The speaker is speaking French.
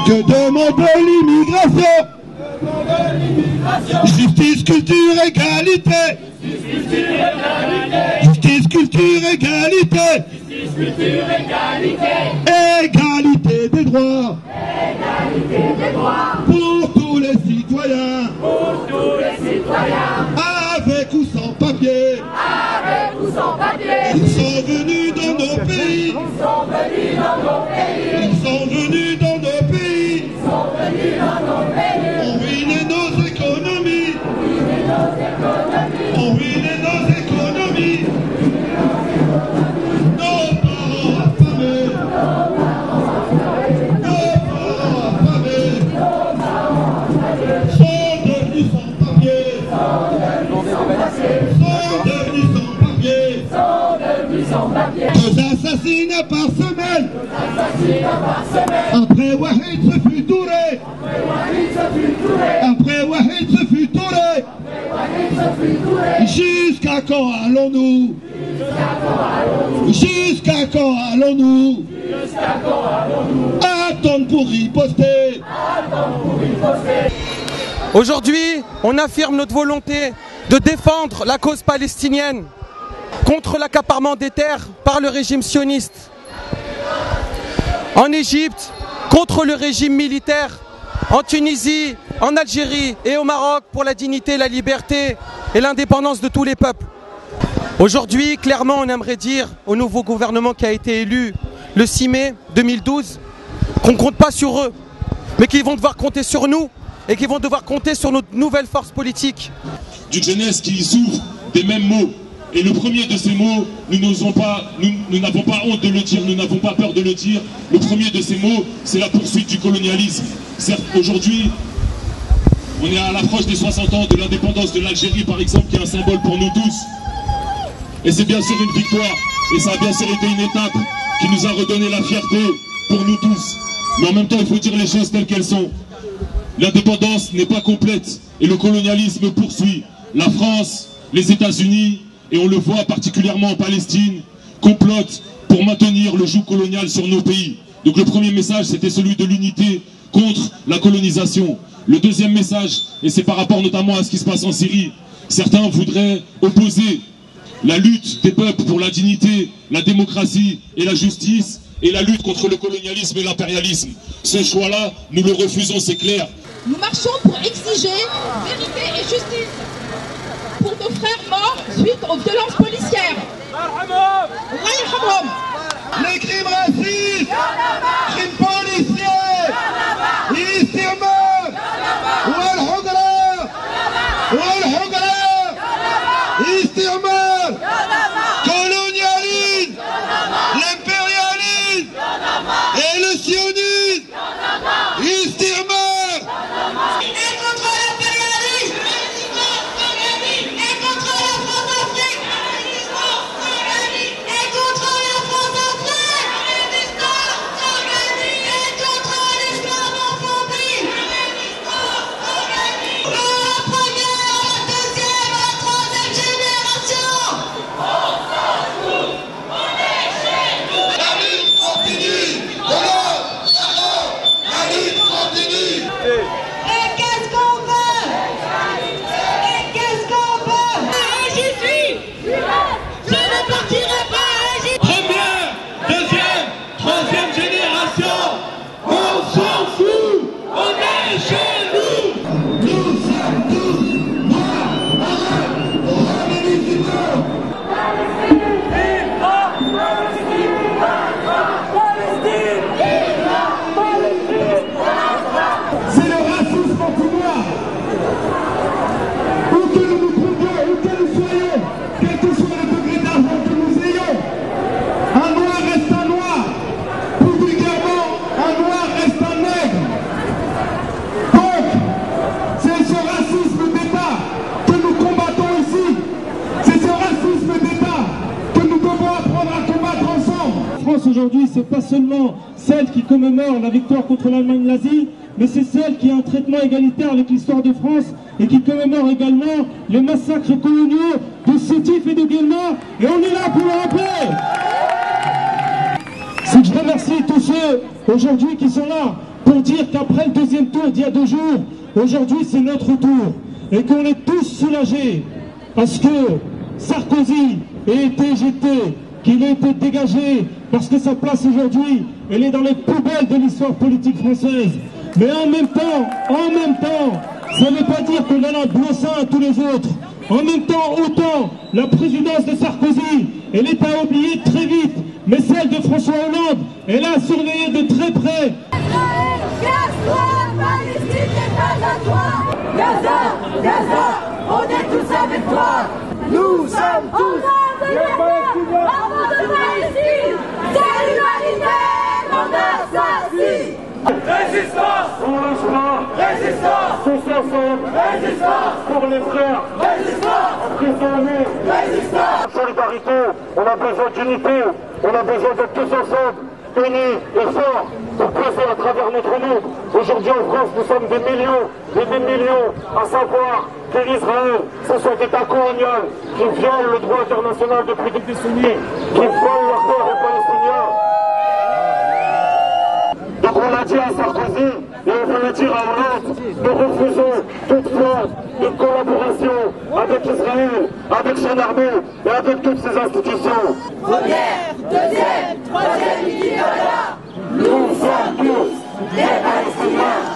Que demande l'immigration? Justice, culture, égalité. Justice, culture, égalité. Égalité des droits. Pour tous les citoyens. Avec ou sans papier. Ils sont venus dans nos pays. Ils sont venus dans nos pays. On ruine nos économies. On ruine nos économies. Nos parents affamés. Sont devenus sans papier. Deux assassinats par semaine. Après Wahid se fut Touré. Après Wahid se fut Touré. Jusqu'à quand allons-nous? Jusqu'à quand allons-nous? Attendre pour riposter. Aujourd'hui, on affirme notre volonté de défendre la cause palestinienne contre l'accaparement des terres par le régime sioniste. En Égypte, contre le régime militaire. En Tunisie, en Algérie et au Maroc pour la dignité, la liberté et l'indépendance de tous les peuples. Aujourd'hui, clairement, on aimerait dire au nouveau gouvernement qui a été élu le 6 mai 2012 qu'on ne compte pas sur eux, mais qu'ils vont devoir compter sur nous et qu'ils vont devoir compter sur notre nouvelle force politique. D'une jeunesse qui souffre des mêmes maux. Et le premier de ces mots, nous n'avons pas honte de le dire, nous n'avons pas peur de le dire. Le premier de ces mots, c'est la poursuite du colonialisme. Certes, aujourd'hui, on est à l'approche des 60 ans de l'indépendance de l'Algérie, par exemple, qui est un symbole pour nous tous. Et c'est bien sûr une victoire, et ça a bien sûr été une étape qui nous a redonné la fierté pour nous tous. Mais en même temps, il faut dire les choses telles qu'elles sont. L'indépendance n'est pas complète, et le colonialisme poursuit. La France, les États-Unis, et on le voit particulièrement en Palestine, complotent pour maintenir le joug colonial sur nos pays. Donc le premier message, c'était celui de l'unité contre la colonisation. Le deuxième message, et c'est par rapport notamment à ce qui se passe en Syrie, certains voudraient opposer la lutte des peuples pour la dignité, la démocratie et la justice, et la lutte contre le colonialisme et l'impérialisme. Ce choix-là, nous le refusons, c'est clair. Nous marchons pour exiger vérité et justice pour nos frères morts suite aux violences policières. Les crimes racistes, crimes policiers, istirmar, walhugra, istirmar, colonialisme, l'impérialisme et le sionisme, istirmar. Aujourd'hui, c'est pas seulement celle qui commémore la victoire contre l'Allemagne nazie, mais c'est celle qui a un traitement égalitaire avec l'histoire de France et qui commémore également les massacres coloniaux de Sétif et de Guelma, et on est là pour le rappeler. C'est que je remercie tous ceux aujourd'hui qui sont là pour pour dire qu'après le deuxième tour d'il y a 2 jours, aujourd'hui c'est notre tour et qu'on est tous soulagés parce que Sarkozy ait été jeté, qu'il ait été dégagé, parce que sa place aujourd'hui, elle est dans les poubelles de l'histoire politique française. Mais en même temps, ça ne veut pas dire qu'on donne un blanc-seing à tous les autres. En même temps, autant la présidence de Sarkozy, elle est à oublier très vite, mais celle de François Hollande, elle a surveillé de très près. Casse-toi, Palestine n'est pas à toi. Gaza, on est tous avec toi. Nous sommes tous les Palestiniens. On de Palestine, c'est l'humanité qu'on assassine. Résistance pour le choix. Résistance tous ensemble. Résistance pour les frères. Résistance emprisonnés. Résistance. Solidarité, on a besoin d'unité, on a besoin d'être tous ensemble, unis et forts pour passer à travers notre monde. Aujourd'hui en France, nous sommes des millions et des millions à savoir que l'Israël, ce soit État colonial qui viole le droit international depuis des décennies, qui vole leur terre aux Palestiniens. Donc on l'a dit à Sarkozy et on veut le dire à Hollande, nous refusons toute forme de collaboration avec Israël, avec son armée et avec toutes ses institutions. Première, deuxième, troisième, il y en a. Nous sommes tous des Palestiniens.